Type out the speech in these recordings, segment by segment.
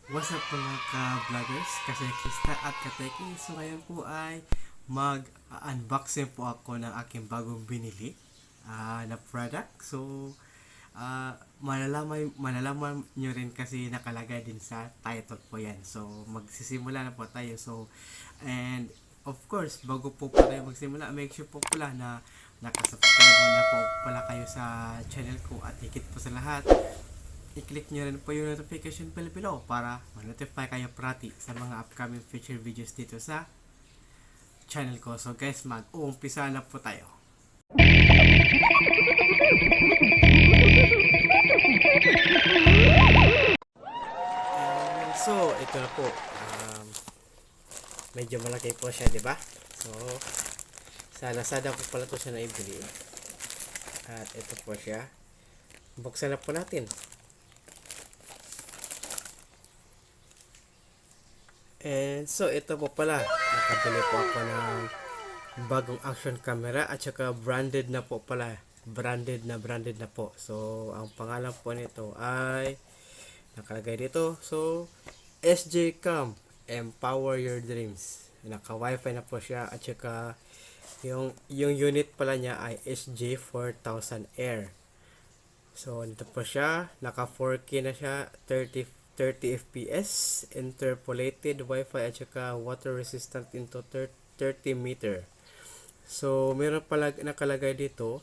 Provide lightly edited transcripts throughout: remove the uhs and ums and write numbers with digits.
What's up mga ka-vloggers, kasekista at kateki? So ngayon po ay mag-unboxing po ako ng aking bagong binili na product. So malalaman nyo rin kasi nakalagay din sa title po yan. So magsisimula na po tayo. So and of course, bago po tayo magsimula, make sure po pala na nakasubscribe na po pala kayo sa channel ko at higit po sa lahat, i-click nyo rin po yung notification bell below para ma-notify kayo parati sa mga upcoming future videos dito sa channel ko. So guys, mag-uumpisa na po tayo. So, ito na po. Medyo malaki po siya, di ba? So, sa Lazada po pala ito siya naibili. At ito po siya. Buksan na po natin. And so ito po pala, nakabili po ako ng bagong action camera at saka branded na po pala, branded na po. So ang pangalan po nito ay nakalagay dito. So SJCam Empower Your Dreams. Naka wifi na po siya at saka yung unit pala niya ay SJ4000 Air. So nito po siya, naka 4K na siya, 30 fps, interpolated Wi-Fi at saka water resistant into 30 meter. So meron pala nakalagay dito,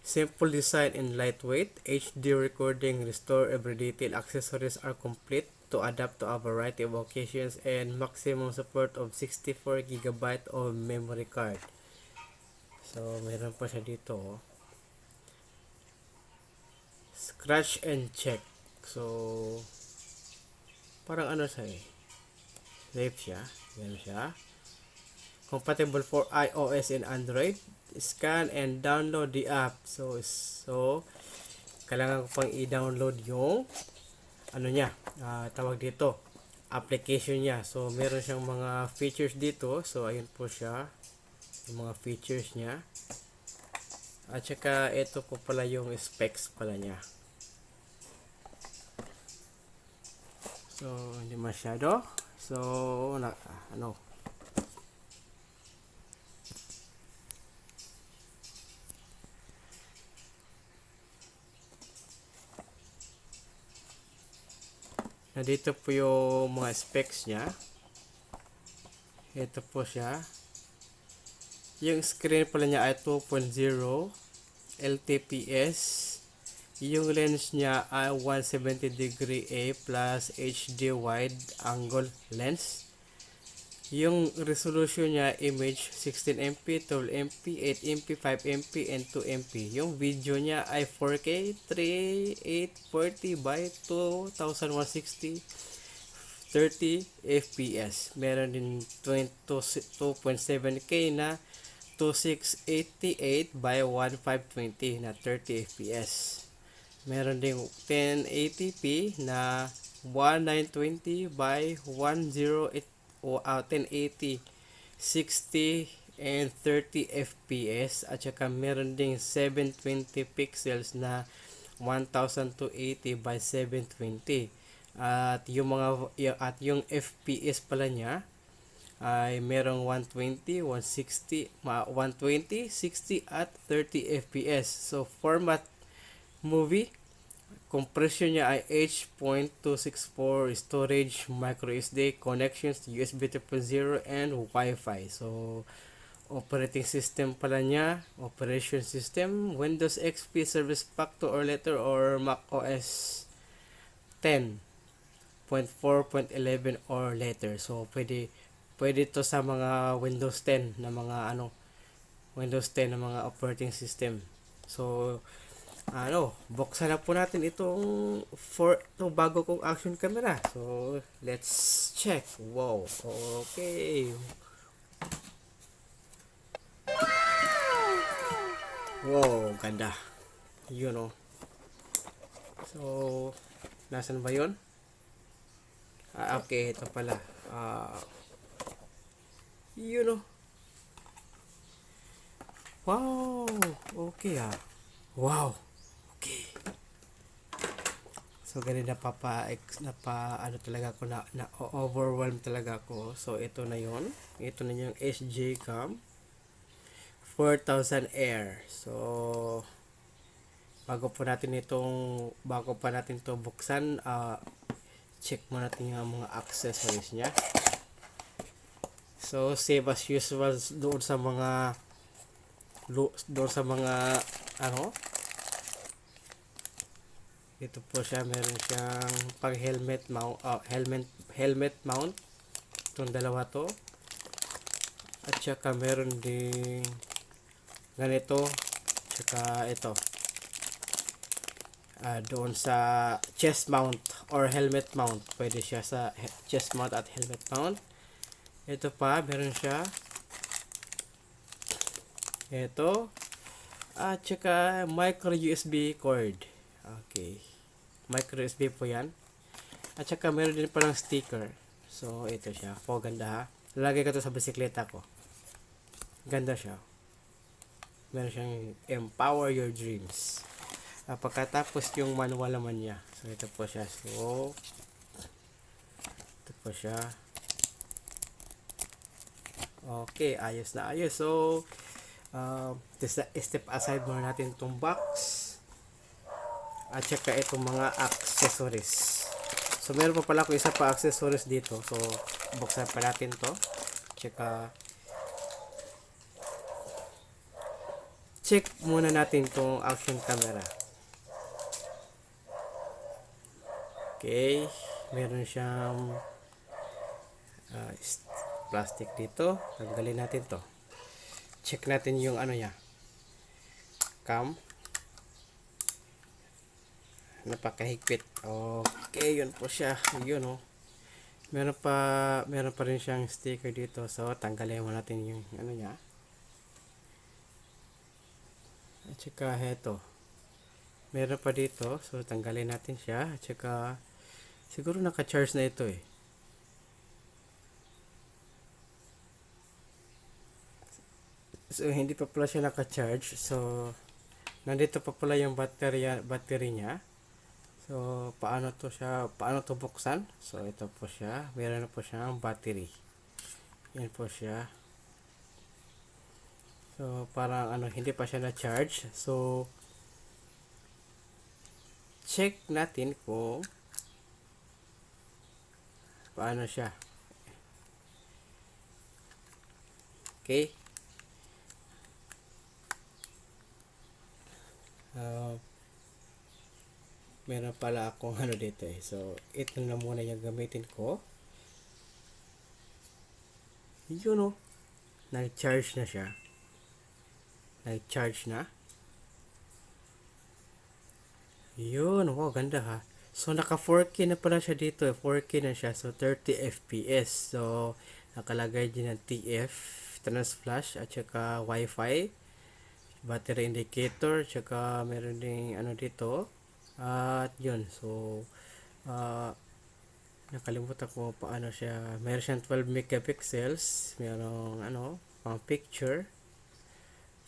simple design and lightweight, HD recording, restore every detail, accessories are complete to adapt to a variety of occasions, and maximum support of 64 GB of memory card. So meron pa siya dito, scratch and check. So parang ano siya safe siya, yan siya, compatible for iOS and Android. Scan and download the app. So kailangan ko pang i-download yung ano niya, tawag dito, application niya. So meron siyang mga features dito. So ayun po siya, yung mga features niya. At saka ito po pala yung specs pala niya. So hindi masyado. So nandito po yung mga specs niya. Ito po siya. Yung screen pala niya ay 2.0 LTPS. Yung lens niya ay 170 degree A plus HD wide angle lens. Yung resolution niya image 16MP, 12MP, 8MP, 5MP, and 2MP. Yung video niya ay 4K, 3840 by 2160, 30 FPS. Meron din 2.7K na 2688 by 1520 na 30 FPS. Meron ding 1080p na 1920 by 108 o 1080, 60 and 30 fps. At saka meron ding 720 pixels na 1280 by 720. At yung fps pala niya ay merong 120, 160, 120, 60 at 30 fps. So format movie, compression niya ay H.264, storage micro SD, connections USB 3.0 and Wi-Fi. So operating system pala niya, operation system Windows XP Service Pack 2 or later or Mac OS 10.4.11 or later. So pwede to sa mga Windows 10 na mga Windows 10 na mga operating system. So buksan na po natin itong bago kong action camera. So let's check. Wow, okay. Wow, ganda. So nasan ba yun? Okay, ito pala. Wow, okay. Wow. Okay. So ganun ano talaga ako na overwhelm talaga ako. So ito na yon. Ito na yung SJCam 4000 Air. So bago pa natin to buksan, check mo natin yung mga accessories niya. So save as usual doon sa mga ano, ito po siya, meron siyang pang helmet mount, itong dalawa to, at saka meron ding ganito, saka ito doon sa chest mount or helmet mount, pwede siya sa chest mount at helmet mount. Ito pa, meron siya ito, at saka micro USB cord. Okay, micro USB po yan. At saka meron din palang sticker. So ito siya, ganda ha. Lalagay ko to sa bisikleta ko. Ganda siya. Meron siyang empower your dreams. Pagkatapos yung manual naman niya. So ito po siya. So ito po siya. Okay, ayos na ayos. So step aside muna natin itong box at saka itong mga accessories. So meron pa pala ako isa pa accessories dito. So buksan pa natin to. Tsaka check muna natin itong action camera. Okay, meron siyang plastic dito. Tanggalin natin to. Check natin yung ano niya, cam. Napakahigpit. Okay, yun po siya. Yun oh. Meron pa rin siyang sticker dito. So tanggalin mo natin yung ano niya. At saka heto. Meron pa dito. So tanggalin natin siya. At saka siguro naka-charge na ito eh. So hindi pa pala siya naka-charge. So nandito pa pala yung battery niya. So paano to buksan? So ito po siya. Meron na po siyang battery. Yan po siya. So parang hindi pa siya na-charge. So check natin kung paano siya. Okay. Meron pala akong dito eh. So ito na muna yung gamitin ko. Yun oh. Nag-charge na siya. Nag-charge na. Yun, wow, ganda ha. So naka 4K na pala siya dito. 4K na siya. So 30 FPS. So nakalagay din ng TF, trans flash, at saka Wi-Fi, battery indicator, tsaka meron ding dito. At yun, so nakalimutan ko paano siya. Meron siyang 12 megapixels, merong pang picture,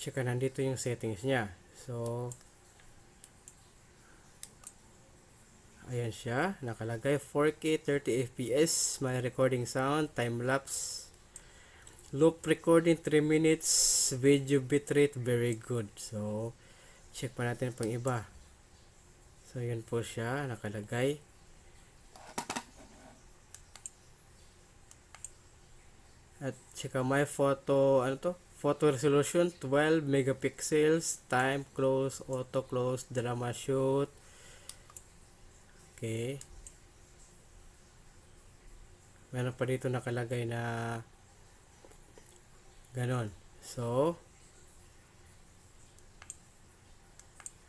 tsaka nandito yung settings niya. So ayan siya, nakalagay 4K 30 FPS, may recording sound, time lapse, loop recording 3 minutes, video bitrate very good. So check pa natin pang iba. So yun po siya, nakalagay. At saka may photo, photo resolution 12 megapixels, time close, auto close, drama shoot. Okay. Meron pa dito nakalagay na ganon. So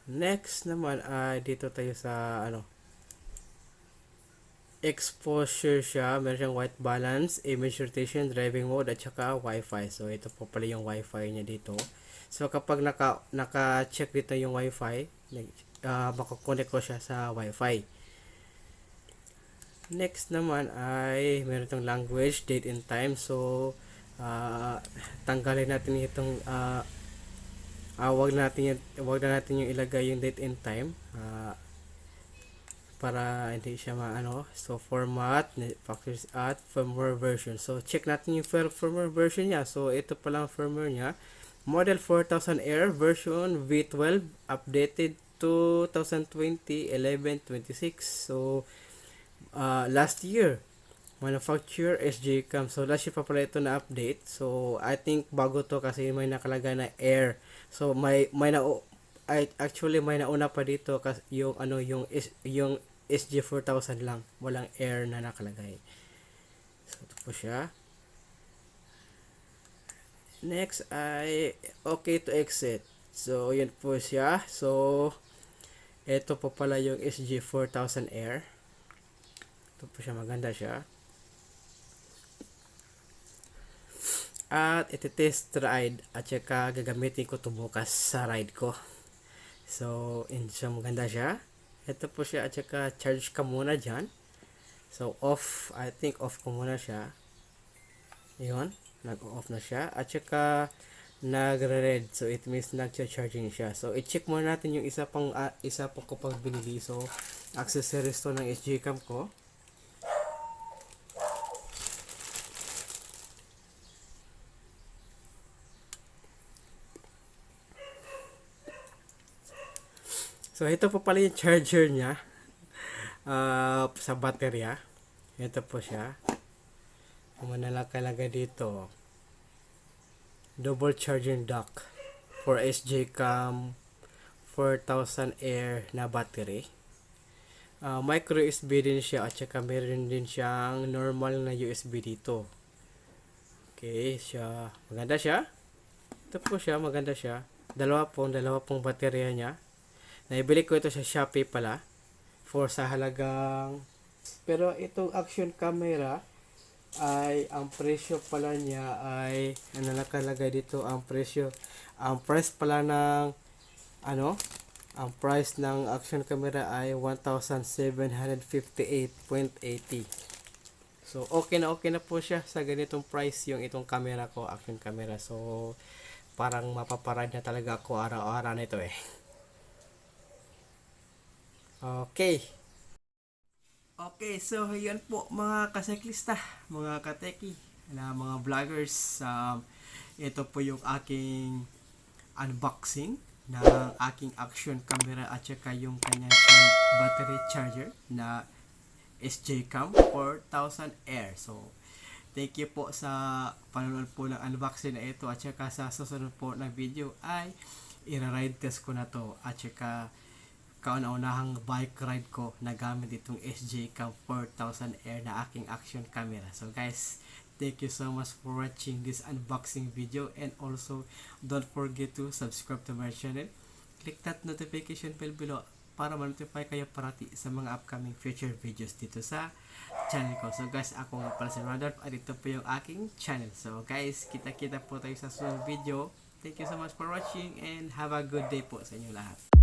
next naman ay dito tayo sa exposure siya. Meron siyang white balance, image rotation, driving mode, at saka Wi-Fi. So ito po pala yung Wi-Fi niya dito. So kapag naka-check dito yung Wi-Fi, makakonect ko siya sa Wi-Fi. Next naman ay meron itong language, date and time. So tanggalin natin itong wag na natin yung ilagay yung date and time para hindi siya maano. So format, factors at firmware version. So check natin yung firmware version niya. So ito pa lang firmware niya. Model 4000 Air version V12 updated 2020 11/26. So last year manufacturer SJCam. So last year pa pala ito na update. So I think bago to kasi may nakalagay na Air. So may na actually may nauna pa dito kasi yung ano yung SJ4000 lang, walang Air na nakalagay. So ito po siya. Next ay okay to exit. So yun po siya. So ito po pala yung SJ4000 Air. Ito po siya, maganda siya. At iti-test ride at saka gagamitin ko ito bukas sa ride ko. So siya, maganda siya. Ito po siya at saka charge ka muna dyan. So off, I think off ko muna siya. Yun, nag-off na siya. At saka nagre-red. So it means nag-charging siya. So i-check muna natin yung isa pang ko pang binili. So accessories to ng SJCam ko. So ito po pala yung charger niya sa baterya. Ito po siya. Kung nakalagay dito, double charging dock for SJCam 4000 Air na battery. Micro USB din siya at saka meron din siyang normal na USB dito. Okay, siya. Maganda siya. Ito po siya, maganda siya. Dalawa pong baterya niya. Naibili ko ito sa Shopee pala for sa halagang, pero itong action camera ay ang presyo pala niya ay ano nakalagay dito, ang price pala ng ang price ng action camera ay 1,758.80. So okay na po siya sa ganitong price yung itong camera ko, action camera. So parang mapaparad na talaga ako araw-araw nito eh. Okay. Okay, so yun po mga kaseklista, mga kateki, na mga vloggers. Ito po yung aking unboxing ng aking action camera at saka yung kanyang battery charger na SJCam 4000 Air. So, thank you po sa panonood po ng unboxing na ito at saka sa susunod po na video ay i-ride test ko na to at saka kauna-unahang bike ride ko na gamit itong SJCam 4000 Air na aking action camera. So guys, thank you so much for watching this unboxing video, and also don't forget to subscribe to my channel. Click that notification bell below para ma-notify kayo parati sa mga upcoming future videos dito sa channel ko. So guys, ako nga pala si Randolph at ito po yung aking channel. So guys, kita-kita po tayo sa susunod video. Thank you so much for watching and have a good day po sa inyo lahat.